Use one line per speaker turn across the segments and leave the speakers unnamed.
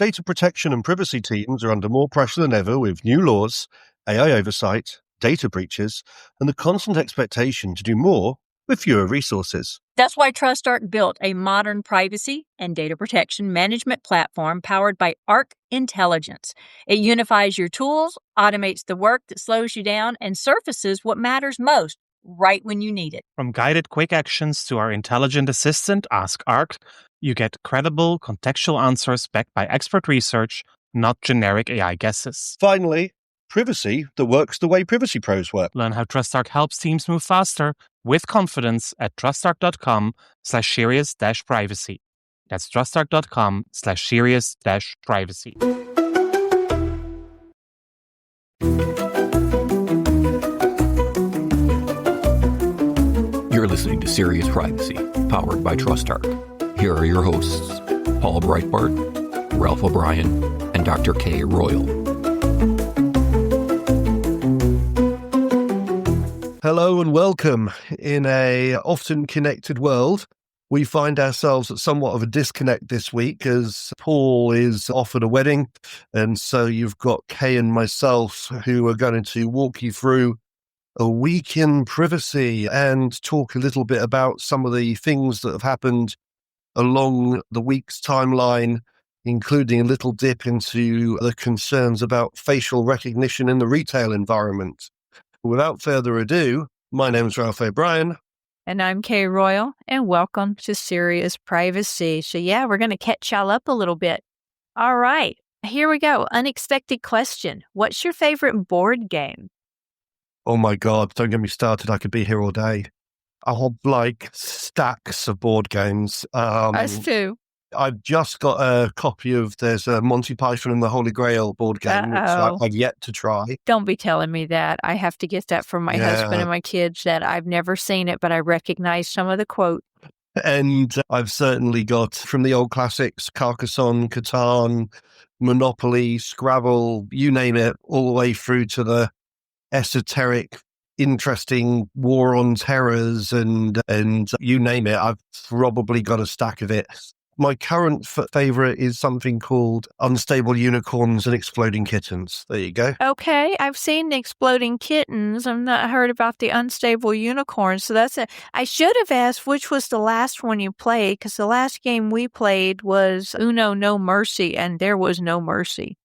Data protection and privacy teams are under more pressure than ever with new laws, AI oversight, data breaches, and the constant expectation to do more with fewer resources.
That's why TrustArc built a modern privacy and data protection management platform powered by Arc Intelligence. It unifies your tools, automates the work that slows you down, and surfaces what matters most right when you need it.
From guided quick actions to our intelligent assistant, Ask Arc, you get credible, contextual answers backed by expert research, not generic AI guesses.
Finally, privacy that works the way privacy pros work.
Learn how TrustArc helps teams move faster with confidence at trustarc.com/serious-privacy. That's trustarc.com/serious-privacy.
You're listening to Serious Privacy, powered by TrustArc. Here are your hosts, Paul Breitbart, Ralph O'Brien, and Dr. Kay Royal.
Hello and welcome. In a often connected world, we find ourselves at somewhat of a disconnect this week as Paul is off at a wedding. And so you've got Kay and myself who are going to walk you through a week in privacy and talk a little bit about some of the things that have happened along the week's timeline, including a little dip into the concerns about facial recognition in the retail environment. Without further ado, my name is Ralph O'Brien.
And I'm Kay Royal, and welcome to Serious Privacy. So we're going to catch y'all up a little bit. All right, here we go. Unexpected question. What's your favorite board game?
Oh my God, don't get me started. I could be here all day. I have like stacks of board games.
Us too.
I've just got a copy of, there's a Monty Python and the Holy Grail board game, which I've yet to try.
Don't be telling me that. I have to get that from my husband and my kids, that I've never seen it, but I recognize some of the quote.
And I've certainly got from the old classics, Carcassonne, Catan, Monopoly, Scrabble, you name it, all the way through to the esoteric, interesting War on Terrors and you name it. I've probably got a stack of it. My current favorite is something called Unstable Unicorns and Exploding Kittens. There you go.
Okay, I've seen the Exploding Kittens. I've not heard about the Unstable Unicorns. So that's it. I should have asked which was the last one you played, because the last game we played was Uno No Mercy, and there was no mercy.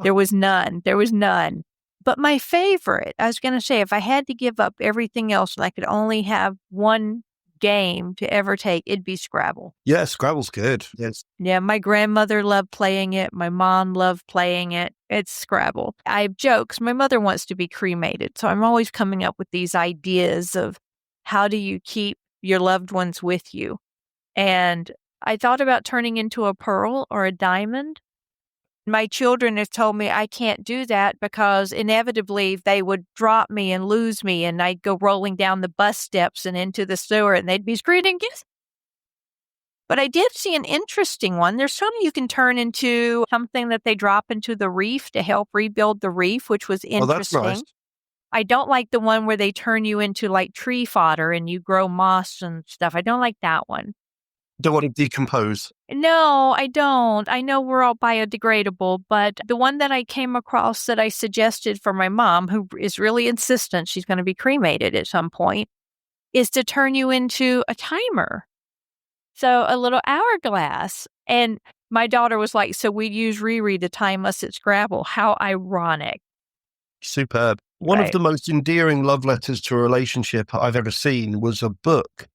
There was none. There was none. But my favorite, I was going to say, if I had to give up everything else and I could only have one game to ever take, it'd be Scrabble.
Yeah, Scrabble's good. Yes.
Yeah, my grandmother loved playing it. My mom loved playing it. It's Scrabble. I have jokes. My mother wants to be cremated, so I'm always coming up with these ideas of how do you keep your loved ones with you. And I thought about turning into a pearl or a diamond. My children have told me I can't do that because inevitably they would drop me and lose me, and I'd go rolling down the bus steps and into the sewer, and they'd be screaming, "Yes!" But I did see an interesting one. There's some you can turn into something that they drop into the reef to help rebuild the reef, which was interesting.
Oh, that's nice.
I don't like the one where they turn you into like tree fodder and you grow moss and stuff. I don't like that one.
Don't want to decompose.
No, I don't. I know we're all biodegradable, but the one that I came across that I suggested for my mom, who is really insistent she's going to be cremated at some point, is to turn you into a timer. So a little hourglass. And my daughter was like, so we'd use Riri to time us at Scrabble. How ironic.
Superb. One of the most endearing love letters to a relationship I've ever seen was a book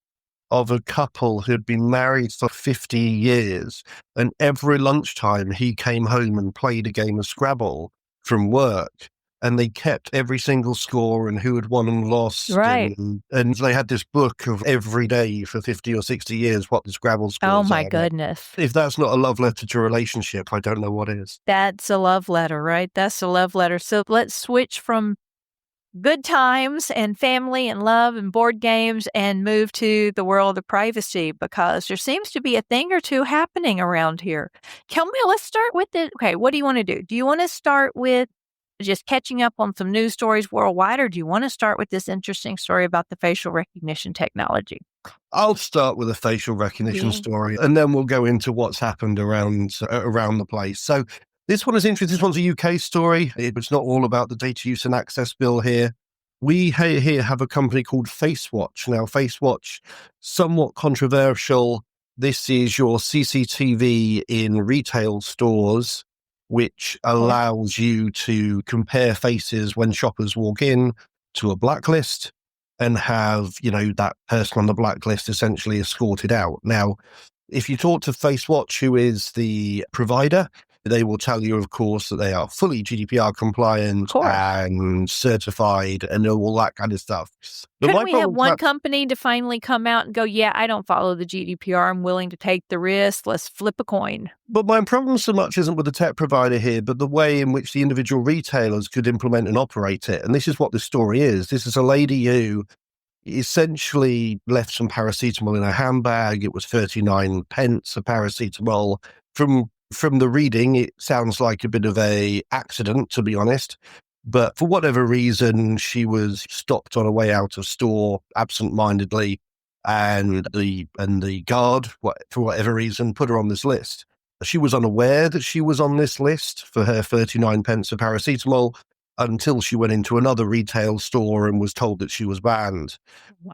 of a couple who'd been married for 50 years. And every lunchtime he came home and played a game of Scrabble from work. And they kept every single score and who had won and lost.
Right.
And they had this book of every day for 50 or 60 years what the Scrabble scores
Oh, my
are.
goodness.
If that's not a love letter to a relationship, I don't know what is.
That's a love letter, right? That's a love letter. So let's switch from good times and family and love and board games and move to the world of privacy, because there seems to be a thing or two happening around here. Let's start with it. Okay, what do you want to do? Do you want to start with just catching up on some news stories worldwide, or do you want to start with this interesting story about the facial recognition technology?
I'll start with a facial recognition
Yeah.
story, and then we'll go into what's happened around the place. So this one is interesting. This one's a UK story. It's not all about the data use and access bill here. We here have a company called FaceWatch. Now, FaceWatch, somewhat controversial. This is your CCTV in retail stores, which allows you to compare faces when shoppers walk in to a blacklist and have, that person on the blacklist essentially escorted out. Now, if you talk to FaceWatch, who is the provider, they will tell you, of course, that they are fully GDPR compliant and certified and all that kind of stuff. But
couldn't we have one company to finally come out and go, yeah, I don't follow the GDPR. I'm willing to take the risk. Let's flip a coin.
But my problem so much isn't with the tech provider here, but the way in which the individual retailers could implement and operate it. And this is what the story is. This is a lady who essentially left some paracetamol in her handbag. It was 39 pence a paracetamol. From the reading, it sounds like a bit of a accident, to be honest. But for whatever reason, she was stopped on her way out of store absent-mindedly, and the guard, for whatever reason, put her on this list. She was unaware that she was on this list for her 39 pence of paracetamol until she went into another retail store and was told that she was banned.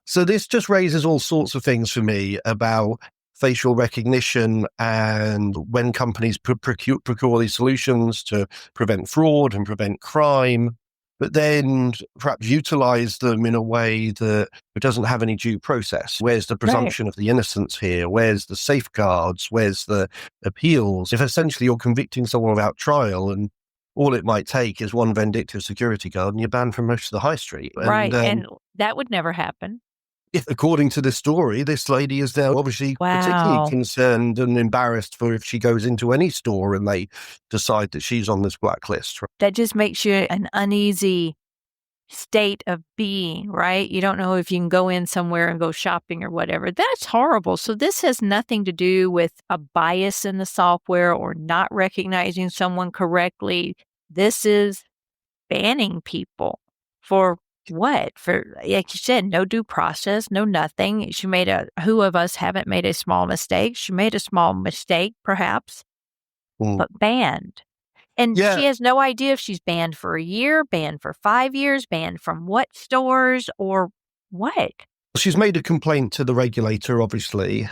So this just raises all sorts of things for me about facial recognition and when companies procure these solutions to prevent fraud and prevent crime, but then perhaps utilize them in a way that doesn't have any due process. Where's the presumption of the innocence here? Where's the safeguards? Where's the appeals? If essentially you're convicting someone without trial and all it might take is one vindictive security guard and you're banned from most of the high street.
And that would never happen.
According to this story, this lady is now obviously particularly concerned and embarrassed for if she goes into any store and they decide that she's on this blacklist.
That just makes you an uneasy state of being, right? You don't know if you can go in somewhere and go shopping or whatever. That's horrible. So this has nothing to do with a bias in the software or not recognizing someone correctly. This is banning people for what? For, like you said, no due process, no nothing. Who of us haven't made a small mistake? She made a small mistake, perhaps, but banned. And she has no idea if she's banned for a year, banned for 5 years, banned from what stores or what.
She's made a complaint to the regulator, obviously.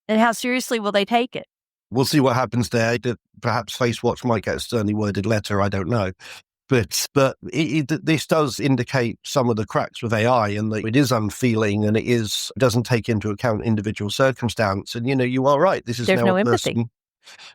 And how seriously will they take it?
We'll see what happens there. Perhaps FaceWatch might get a sternly worded letter. I don't know. But this does indicate some of the cracks with AI and that it is unfeeling and it doesn't take into account individual circumstance. And, you are right. This is
There's
now
no
a
empathy.
person.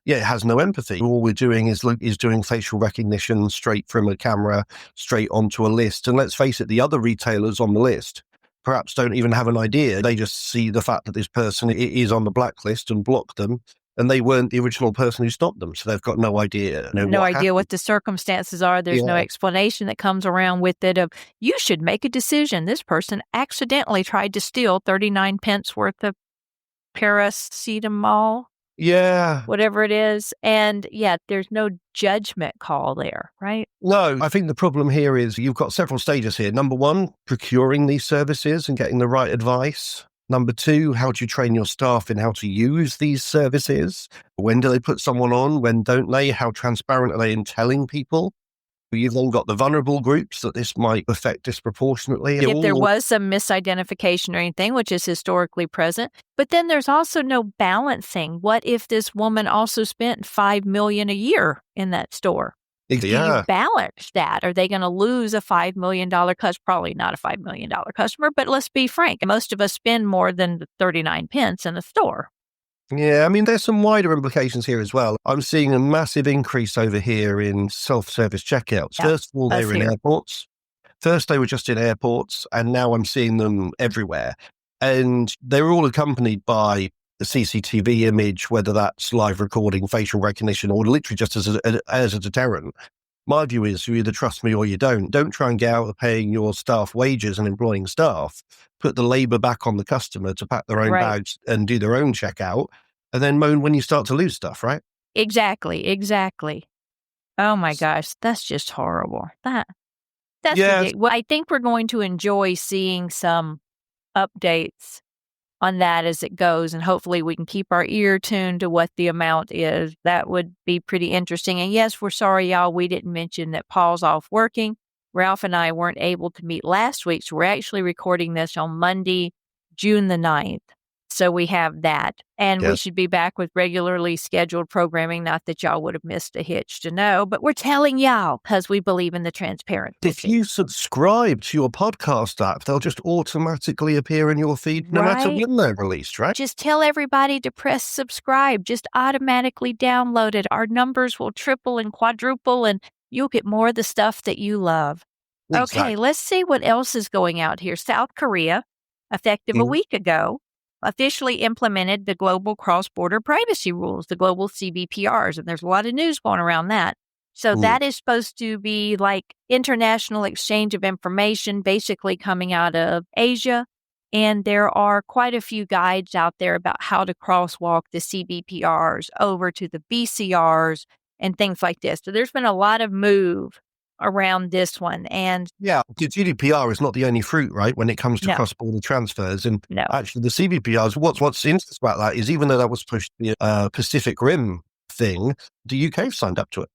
Yeah, it has no empathy. All we're doing is doing facial recognition straight from a camera, straight onto a list. And let's face it, the other retailers on the list perhaps don't even have an idea. They just see the fact that this person is on the blacklist and block them. And they weren't the original person who stopped them. So they've got no idea.
No idea what the circumstances are. There's no explanation that comes around with it of, you should make a decision. This person accidentally tried to steal 39 pence worth of paracetamol.
Yeah.
Whatever it is. And there's no judgment call there, right?
No, I think the problem here is you've got several stages here. Number one, procuring these services and getting the right advice. Number two, how do you train your staff in how to use these services? When do they put someone on? When don't they? How transparent are they in telling people? You've then got the vulnerable groups that this might affect disproportionately.
If there was some misidentification or anything, which is historically present. But then there's also no balancing. What if this woman also spent $5 million a year in that store? Do you balance that? Are they going to lose a $5 million customer? Probably not a $5 million customer, but let's be frank. Most of us spend more than 39 pence in a store.
Yeah, I mean, there's some wider implications here as well. I'm seeing a massive increase over here in self-service checkouts. First of all, they were in airports. First, they were just in airports, and now I'm seeing them everywhere. And they're all accompanied by the CCTV image, whether that's live recording, facial recognition, or literally just as a deterrent. My view is you either trust me or you don't. Don't try and get out of paying your staff wages and employing staff. Put the labor back on the customer to pack their own bags and do their own checkout, and then moan when you start to lose stuff, right?
Exactly. Oh my gosh, that's just horrible. That's
Yeah,
ridiculous. Well, I think we're going to enjoy seeing some updates on that as it goes, and hopefully we can keep our ear tuned to what the amount is. That would be pretty interesting. And yes, we're sorry, y'all, we didn't mention that Paul's off working. Ralph and I weren't able to meet last week, so we're actually recording this on Monday, June the 9th. So we have that. And we
yes.
should be back with regularly scheduled programming. Not that y'all would have missed a hitch to know, but we're telling y'all because we believe in the transparency.
If you subscribe to your podcast app, they'll just automatically appear in your feed no matter
Right.
when they're released, right?
Just tell everybody to press subscribe. Just automatically download it. Our numbers will triple and quadruple, and you'll get more of the stuff that you love.
Exactly.
Okay, let's see what else is going out here. South Korea, effective a week ago, officially implemented the global cross-border privacy rules, the global CBPRs, and there's a lot of news going around that. So that is supposed to be like international exchange of information, basically coming out of Asia. And there are quite a few guides out there about how to crosswalk the CBPRs over to the BCRs and things like this. So there's been a lot of move around this one. And
Yeah, the GDPR is not the only fruit, right, when it comes to
No.
cross-border transfers. And
no,
actually, the CBPRs, what's interesting about that is even though that was supposed to be a Pacific Rim thing, the UK signed up to it.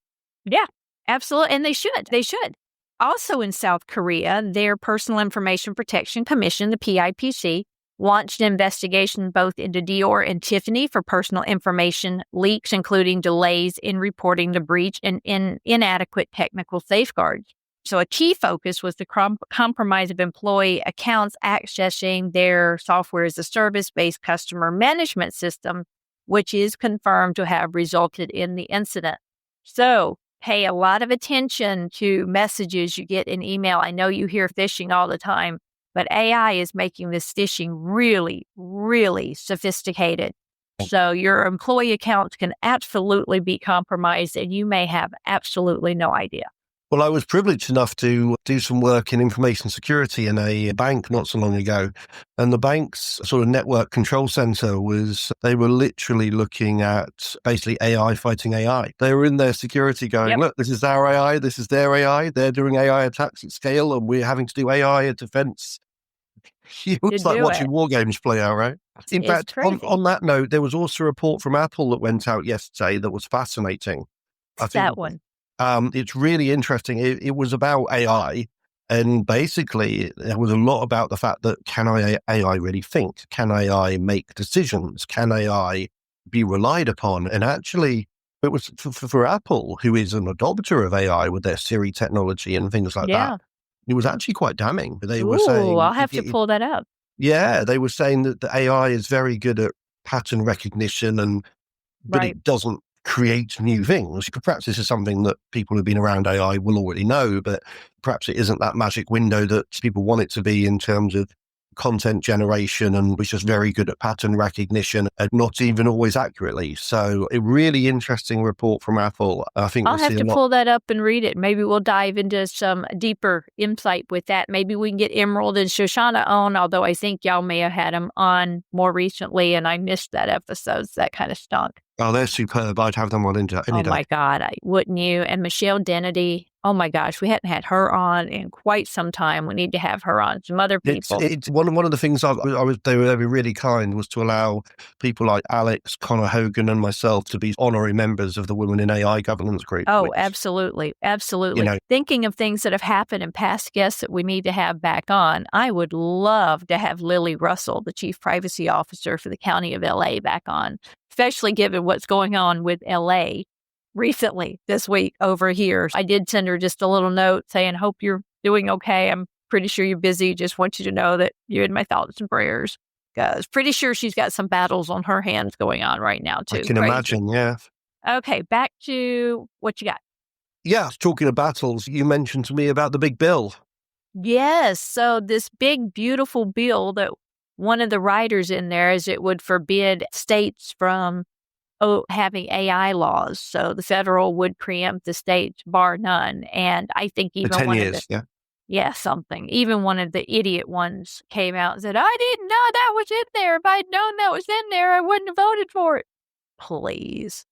yeah, absolutely. And they should. They should. Also in South Korea, their Personal Information Protection Commission, the PIPC, launched an investigation both into Dior and Tiffany for personal information leaks, including delays in reporting the breach and inadequate technical safeguards. So a key focus was the compromise of employee accounts accessing their software as a service-based customer management system, which is confirmed to have resulted in the incident. So pay a lot of attention to messages you get in email. I know you hear phishing all the time, but AI is making this phishing really, really sophisticated. So your employee accounts can absolutely be compromised, and you may have absolutely no idea.
Well, I was privileged enough to do some work in information security in a bank not so long ago. And the bank's sort of network control center they were literally looking at basically AI fighting AI. They were in their security going, look, this is our AI, this is their AI. They're doing AI attacks at scale, and we're having to do AI defense. It was like watching war games play out, right? In fact, on that note, there was also a report from Apple that went out yesterday that was fascinating.
That one.
It's really interesting. It was about AI, and basically there was a lot about the fact that can AI really think? Can AI make decisions? Can AI be relied upon? And actually, it was for Apple, who is an adopter of AI with their Siri technology and things like that. It was actually quite damning. They were saying,
I'll have to pull that up.
Yeah, they were saying that the AI is very good at pattern recognition, but it doesn't create new things. Perhaps this is something that people who've been around AI will already know, but perhaps it isn't that magic window that people want it to be in terms of content generation, and was just very good at pattern recognition and not even always accurately. So a really interesting report from Apple. I think
I'll have to pull that up and read it. Maybe we'll dive into some deeper insight with that. Maybe we can get Emerald and Shoshana on, although I think y'all may have had them on more recently and I missed that episode. So that kind of stunk.
Oh, they're superb. I'd have them on any day.
Oh my God, wouldn't you? And Michelle Dennedy. Oh my gosh, we hadn't had her on in quite some time. We need to have her on. Some other people.
It's one of the things they were really kind was to allow people like Alex, Connor Hogan, and myself to be honorary members of the Women in AI governance group.
Oh, absolutely, absolutely. Thinking of things that have happened and past guests that we need to have back on, I would love to have Lily Russell, the Chief Privacy Officer for the County of LA, back on, especially given what's going on with LA. Recently, this week over here, I did send her just a little note saying, hope you're doing okay. I'm pretty sure you're busy. Just want you to know that you're in my thoughts and prayers. Because pretty sure she's got some battles on her hands going on right now, too.
I can imagine, yeah.
Okay, back to what you got.
Yeah, talking of battles, you mentioned to me about the big bill.
Yes, so this big, beautiful bill that one of the writers in there is it would forbid states from having AI laws. So the federal would preempt the states, bar none. And I think even
10 years,
something. Even one of the idiot ones came out and said, I didn't know that was in there. If I'd known that was in there, I wouldn't have voted for it. Please.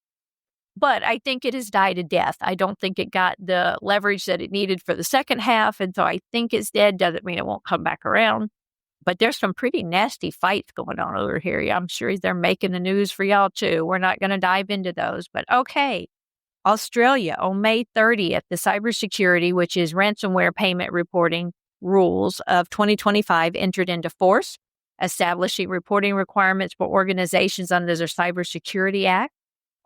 But I think it has died a death. I don't think it got the leverage that it needed for the second half. And so I think it's dead. Doesn't mean it won't come back around. But there's some pretty nasty fights going on over here. I'm sure they're making the news for y'all too. We're not going to dive into those. But okay. Australia, on May 30th, the cybersecurity, which is ransomware payment reporting rules of 2025, entered into force, establishing reporting requirements for organizations under the Cybersecurity Act.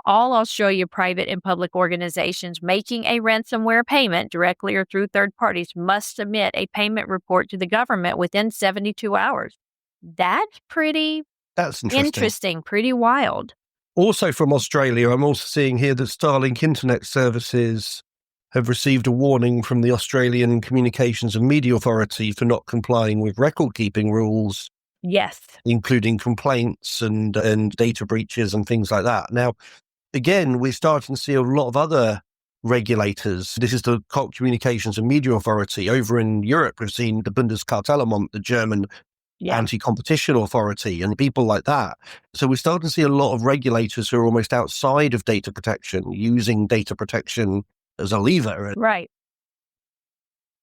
All Australia private and public organizations making a ransomware payment directly or through third parties must submit a payment report to the government within 72 hours. That's interesting, pretty wild.
Also from Australia, I'm also seeing here that Starlink internet services have received a warning from the Australian Communications and Media Authority for not complying with record-keeping rules.
Yes.
Including complaints and data breaches and things like that. Now, again, we're starting to see a lot of other regulators. This is the Communications and Media Authority. Over in Europe, we've seen the Bundeskartellamt, the German anti-competition authority, and people like that. So we're starting to see a lot of regulators who are almost outside of data protection, using data protection as a lever.
Right.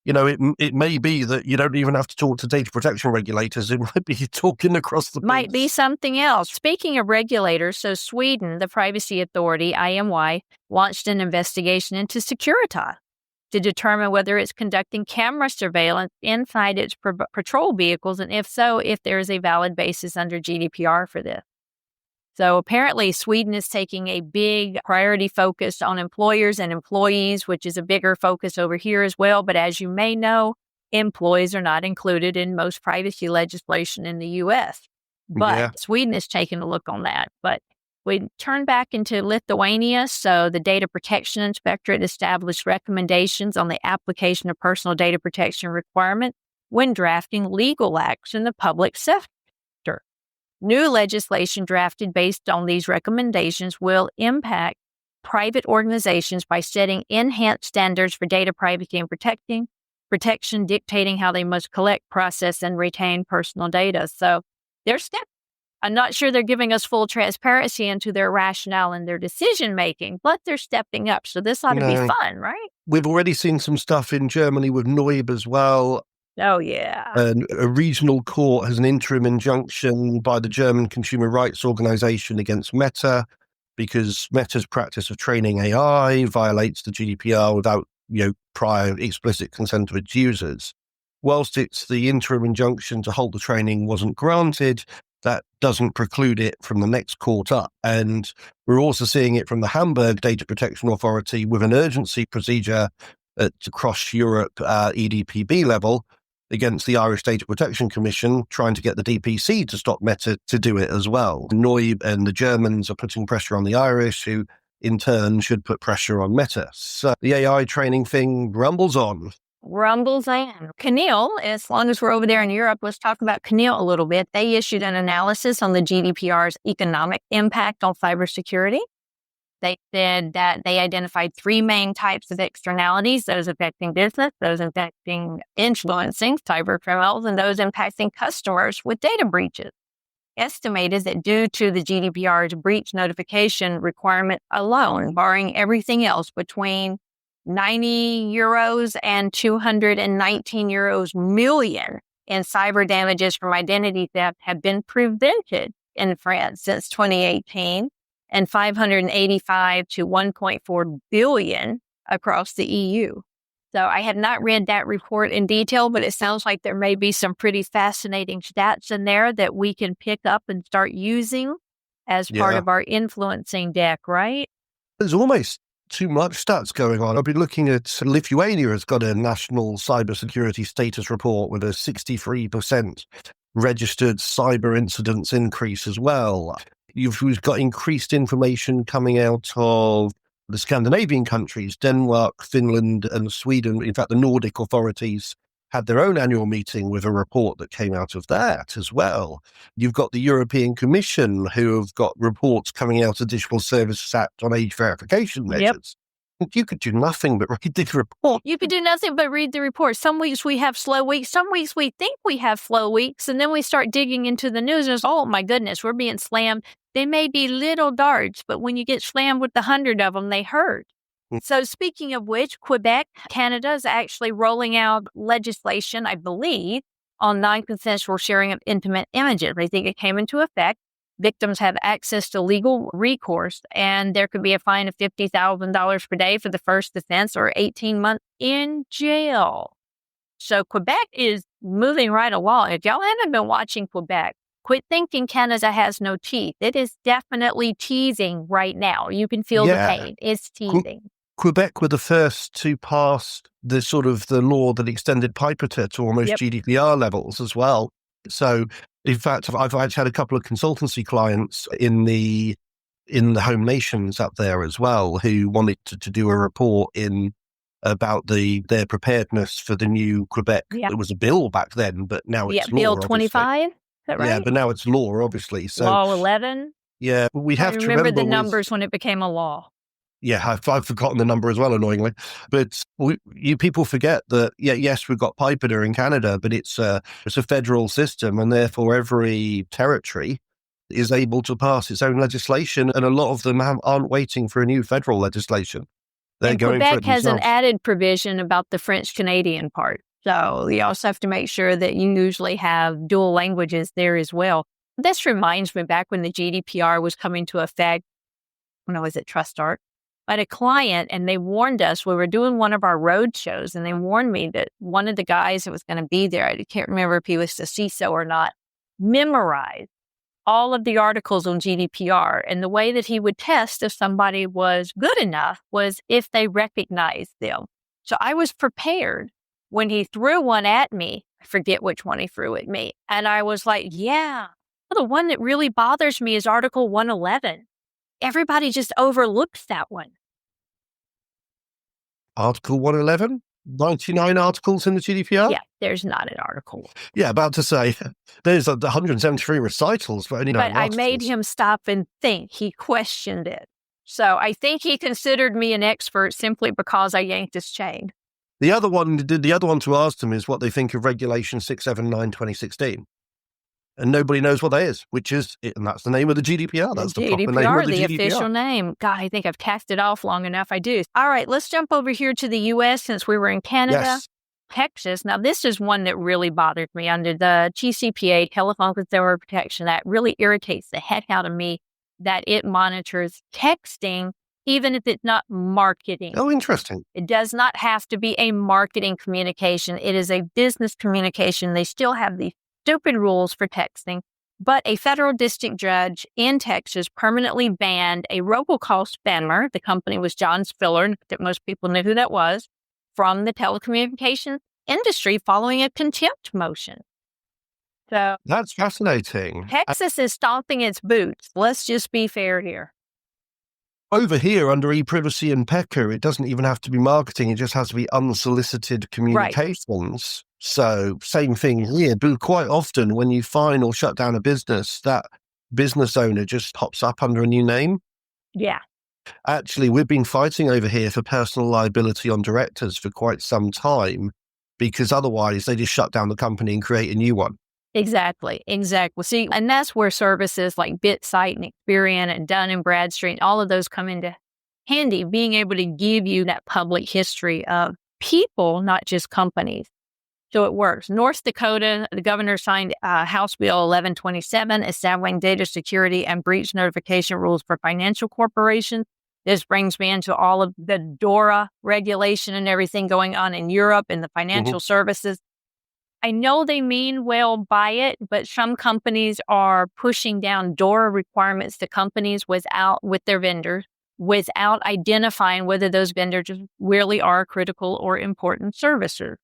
You know, it may be that you don't even have to talk to data protection regulators. It might be talking across the
Might be something else. Speaking of regulators, so Sweden, the privacy authority, IMY, launched an investigation into Securitas to determine whether it's conducting camera surveillance inside its patrol vehicles, and if so, if there is a valid basis under GDPR for this. So apparently Sweden is taking a big priority focus on employers and employees, which is a bigger focus over here as well. But as you may know, employees are not included in most privacy legislation in the U.S. But Sweden is taking a look on that. But we turn back into Lithuania. So the Data Protection Inspectorate established recommendations on the application of personal data protection requirements when drafting legal acts in the public sector. New legislation drafted based on these recommendations will impact private organizations by setting enhanced standards for data privacy and protection, dictating how they must collect, process, and retain personal data. So I'm not sure they're giving us full transparency into their rationale and their decision making, but they're stepping up. So this ought to be fun, right?
We've already seen some stuff in Germany with Neub as well.
Oh, yeah.
And a regional court has an interim injunction by the German Consumer Rights Organization against Meta because Meta's practice of training AI violates the GDPR without, prior explicit consent of its users. Whilst it's the interim injunction to halt the training wasn't granted, that doesn't preclude it from the next court up. And we're also seeing it from the Hamburg Data Protection Authority with an urgency procedure at across Europe EDPB level against the Irish Data Protection Commission, trying to get the DPC to stop Meta to do it as well. Neub and the Germans are putting pressure on the Irish, who in turn should put pressure on Meta. So the AI training thing rumbles on.
Rumbles on. CNIL, as long as we're over there in Europe, let's talk about CNIL a little bit. They issued an analysis on the GDPR's economic impact on cybersecurity. They said that they identified three main types of externalities: those affecting business, those influencing cyber criminals, and those impacting customers with data breaches. Estimated that due to the GDPR's breach notification requirement alone, barring everything else, between €90 and €219 million in cyber damages from identity theft have been prevented in France since 2018. And 585 to 1.4 billion across the EU. So I have not read that report in detail, but it sounds like there may be some pretty fascinating stats in there that we can pick up and start using as part of our influencing deck, right?
There's almost too much stats going on. I've been looking at Lithuania has got a national cybersecurity status report with a 63% registered cyber incidents increase as well. You've got increased information coming out of the Scandinavian countries, Denmark, Finland, and Sweden. In fact, the Nordic authorities had their own annual meeting with a report that came out of that as well. You've got the European Commission, who have got reports coming out of Digital Services Act on age verification measures. You could do nothing but read the report.
You could do nothing but read the report. Some weeks we have slow weeks. Some weeks we think we have slow weeks. And then we start digging into the news and it's, oh my goodness, we're being slammed. They may be little darts, but when you get slammed with 100 of them, they hurt. So speaking of which, Quebec, Canada is actually rolling out legislation, I believe, on non-consensual sharing of intimate images. I think it came into effect. Victims have access to legal recourse, and there could be a fine of $50,000 per day for the first offense or 18 months in jail. So Quebec is moving right along. If y'all haven't been watching Quebec, quit thinking Canada has no teeth. It is definitely teasing right now. You can feel the pain. It's teasing.
Quebec were the first to pass the law that extended Piperter to almost GDPR levels as well. So, in fact, I've had a couple of consultancy clients in the home nations up there as well who wanted to do a report about their preparedness for the new Quebec. It was a bill back then, but now it's law.
Bill 25. Is that right?
Yeah, but now it's law, obviously. So
Law 11.
Yeah, we have to
remember the numbers when it became a law.
Yeah, I've forgotten the number as well, annoyingly. But you people forget that, yes, we've got Piperter in Canada, but it's a federal system, and therefore every territory is able to pass its own legislation, and a lot of them aren't waiting for a new federal legislation. They're going for it
Quebec has an
themselves.
added provision about the French-Canadian part. So you also have to make sure that you usually have dual languages there as well. This reminds me back when the GDPR was coming to effect, when I was at TrustArc. I had a client and they warned us, we were doing one of our road shows, and they warned me that one of the guys that was going to be there, I can't remember if he was the CISO or not, memorized all of the articles on GDPR. And the way that he would test if somebody was good enough was if they recognized them. So I was prepared when he threw one at me. I forget which one he threw at me. And I was like, yeah, well, the one that really bothers me is Article 111. Everybody just overlooks that one.
Article 111? 99 articles in the GDPR?
Yeah, there's not an article.
Yeah, about to say, there's 173 recitals, but only 9
But I
articles.
made him stop and think. He questioned it. So I think he considered me an expert simply because I yanked his chain.
The other one to ask them is what they think of Regulation 679/2016. And nobody knows what that is, and that's the name of the GDPR. That's the proper name of the GDPR.
Official name. God, I think I've cast it off long enough. I do. All right, let's jump over here to the U.S. since we were in Canada.
Yes.
Texas. Now, this is one that really bothered me under the TCPA, Telephone Consumer Protection Act. Really irritates the heck out of me that it monitors texting, even if it's not marketing.
Oh, interesting.
It does not have to be a marketing communication. It is a business communication. They still have these stupid rules for texting, but a federal district judge in Texas permanently banned a robocall spammer. The company was John Spiller, that most people knew who that was, from the telecommunications industry following a contempt motion. So
That's fascinating.
Texas is stomping its boots. Let's just be fair here.
Over here, under ePrivacy and PECA, it doesn't even have to be marketing. It just has to be unsolicited communications. Right. So same thing here. But quite often when you fine or shut down a business, that business owner just pops up under a new name.
Yeah.
Actually, we've been fighting over here for personal liability on directors for quite some time, because otherwise they just shut down the company and create a new one.
Exactly. See, and that's where services like BitSight and Experian and Dun & Bradstreet, all of those come into handy, being able to give you that public history of people, not just companies. So it works. North Dakota, the governor signed House Bill 1127, establishing data security and breach notification rules for financial corporations. This brings me into all of the DORA regulation and everything going on in Europe in the financial services. I know they mean well by it, but some companies are pushing down DORA requirements to companies with their vendors, without identifying whether those vendors really are critical or important services.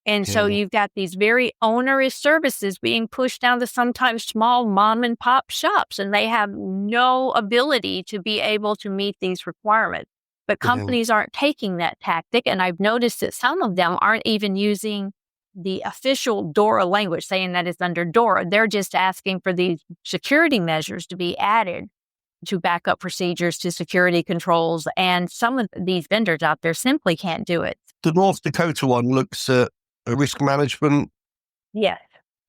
And so you've got these very onerous services being pushed down to sometimes small mom and pop shops, and they have no ability to be able to meet these requirements. But companies aren't taking that tactic, and I've noticed that some of them aren't even using the official DORA language, saying that it's under DORA. They're just asking for these security measures to be added to backup procedures, to security controls. And some of these vendors out there simply can't do it.
The North Dakota one looks at risk management,
Yes.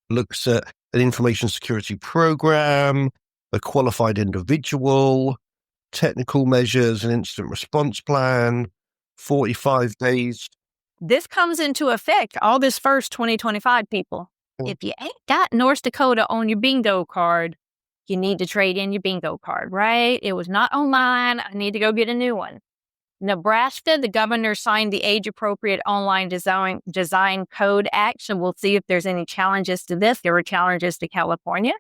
looks at an information security program, a qualified individual, technical measures, an incident response plan, 45 days.
This comes into effect August 1st, 2025, people. If you ain't got North Dakota on your bingo card, you need to trade in your bingo card, right? It was not online. I need to go get a new one. Nebraska, the governor signed the Age-Appropriate Online Design Code Act, so we'll see if there's any challenges to this. There were challenges to California.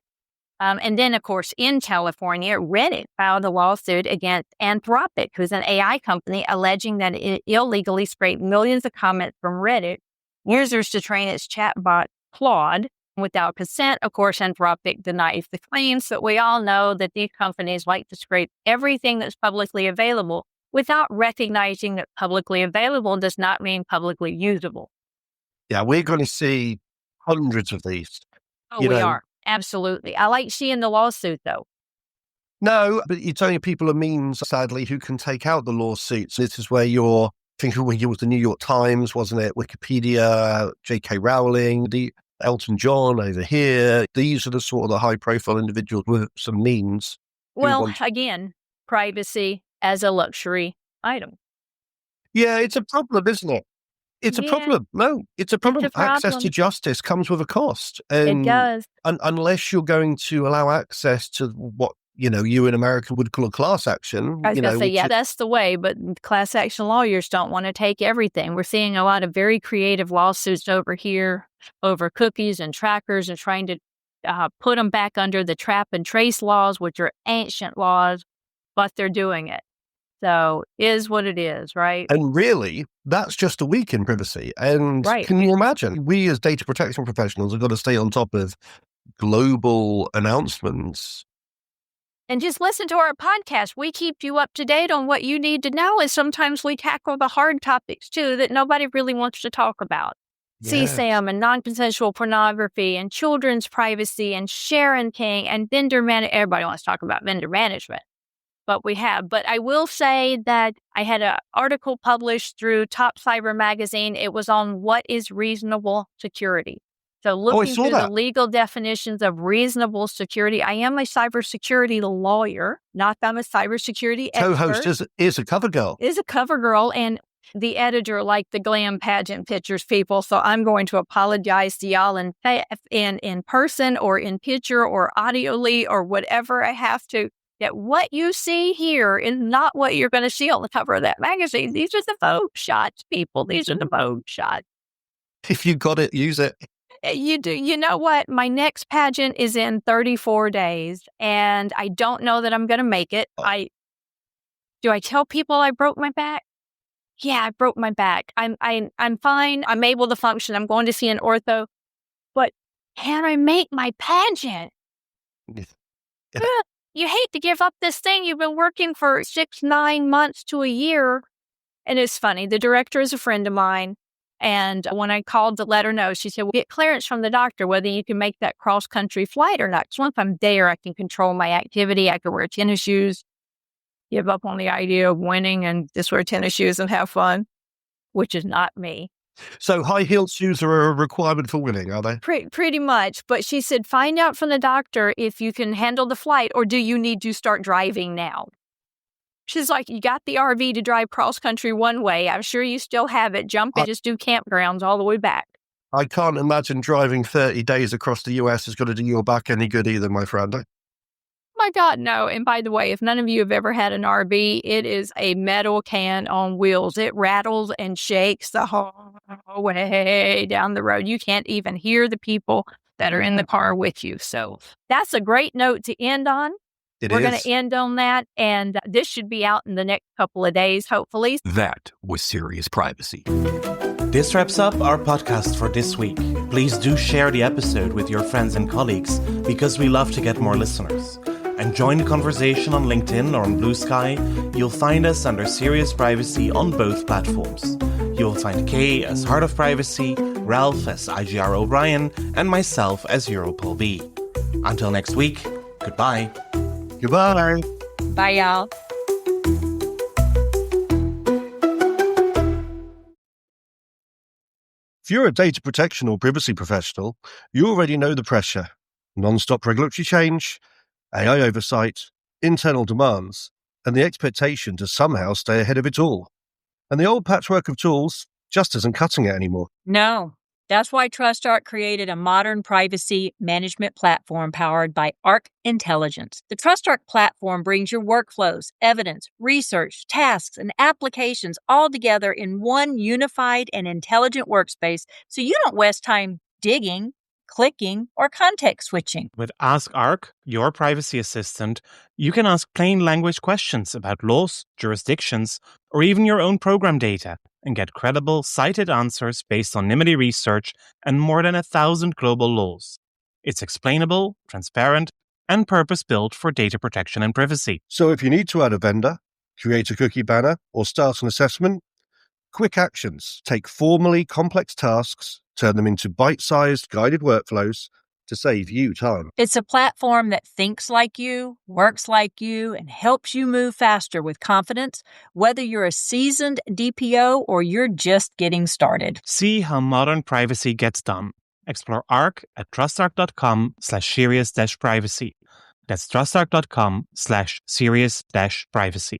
And then, of course, in California, Reddit filed a lawsuit against Anthropic, who's an AI company, alleging that it illegally scraped millions of comments from Reddit users to train its chatbot Claude without consent. Of course, Anthropic denies the claims, but we all know that these companies like to scrape everything that's publicly available without recognizing that publicly available does not mean publicly usable.
Yeah, we're going to see hundreds of these.
Oh, we are. Absolutely. I like seeing the lawsuit, though.
No, but it's only people of means, sadly, who can take out the lawsuits. This is where you're thinking, when you was the New York Times, wasn't it? Wikipedia, J.K. Rowling, the Elton John over here. These are the sort of the high-profile individuals with some means.
Well, again, privacy as a luxury item.
Yeah, it's a problem, isn't it? It's a problem. No, it's a problem. Access to justice comes with a cost.
It does.
Unless you're going to allow access to what, you in America would call a class action.
I was going to say, that's the way, but class action lawyers don't want to take everything. We're seeing a lot of very creative lawsuits over here over cookies and trackers and trying to put them back under the trap and trace laws, which are ancient laws, but they're doing it. So is what it is, right?
And really, that's just a week in privacy. And Can you imagine? We as data protection professionals have got to stay on top of global announcements.
And just listen to our podcast. We keep you up to date on what you need to know. And sometimes we tackle the hard topics, too, that nobody really wants to talk about. Yes. CSAM and non-consensual pornography and children's privacy and Sharon King and vendor management. Everybody wants to talk about vendor management. But we have. But I will say that I had an article published through Top Cyber Magazine. It was on what is reasonable security. So looking through the legal definitions of reasonable security, I am a cybersecurity lawyer, not that I'm a cybersecurity expert.
Co-host is a cover girl.
Is a cover girl, and the editor liked the glam pageant pictures, people. So I'm going to apologize to y'all in person or in picture or audioly or whatever I have to. That what you see here is not what you're going to see on the cover of that magazine. These are the Vogue shots, people. These are the Vogue shots.
If you got it, use it.
You do. You know what? My next pageant is in 34 days, and I don't know that I'm going to make it. Do I tell people I broke my back? Yeah, I broke my back. I'm fine. I'm able to function. I'm going to see an ortho. But can I make my pageant? Yeah. You hate to give up this thing you've been working for 6-9 months to a year. And it's funny. The director is a friend of mine. And when I called to let her know, she said, well, get clearance from the doctor whether you can make that cross-country flight or not. So once I'm there, I can control my activity. I can wear tennis shoes, give up on the idea of winning and just wear tennis shoes and have fun, which is not me.
So high-heeled shoes are a requirement for winning, are they?
Pretty much. But she said, find out from the doctor if you can handle the flight or do you need to start driving now? She's like, you got the RV to drive cross-country one way. I'm sure you still have it. Jump in, just do campgrounds all the way back.
I can't imagine driving 30 days across the U.S. is going to do your back any good either, my friend.
My God, no. And by the way, if none of you have ever had an RV, it is a metal can on wheels. It rattles and shakes the whole way down the road. You can't even hear the people that are in the car with you. So that's a great note to end on. We're going to end on that, and this should be out in the next couple of days, hopefully.
That was Serious Privacy.
This wraps up our podcast for this week. Please do share the episode with your friends and colleagues because we love to get more listeners. And join the conversation on LinkedIn or on Blue Sky. You'll find us under Serious Privacy on both platforms. You'll find Kay as Heart of Privacy, Ralph as IGR O'Brien, and myself as Europol B. Until next week, goodbye.
Goodbye.
Bye, y'all.
If you're a data protection or privacy professional, you already know the pressure. Non-stop regulatory change, AI oversight, internal demands, and the expectation to somehow stay ahead of it all. And the old patchwork of tools just isn't cutting it anymore.
No. That's why TrustArc created a modern privacy management platform powered by Arc Intelligence. The TrustArc platform brings your workflows, evidence, research, tasks, and applications all together in one unified and intelligent workspace so you don't waste time digging, clicking, or context switching.
With Ask Arc, your privacy assistant, you can ask plain language questions about laws, jurisdictions, or even your own program data and get credible, cited answers based on NIMBY research and more than 1,000 global laws. It's explainable, transparent, and purpose-built for data protection and privacy.
So if you need to add a vendor, create a cookie banner, or start an assessment, quick actions take formally complex tasks, turn them into bite-sized guided workflows to save you time.
It's a platform that thinks like you, works like you, and helps you move faster with confidence, whether you're a seasoned DPO or you're just getting started.
See how modern privacy gets done. Explore Arc at trustarc.com/serious-privacy. That's trustarc.com/serious-privacy.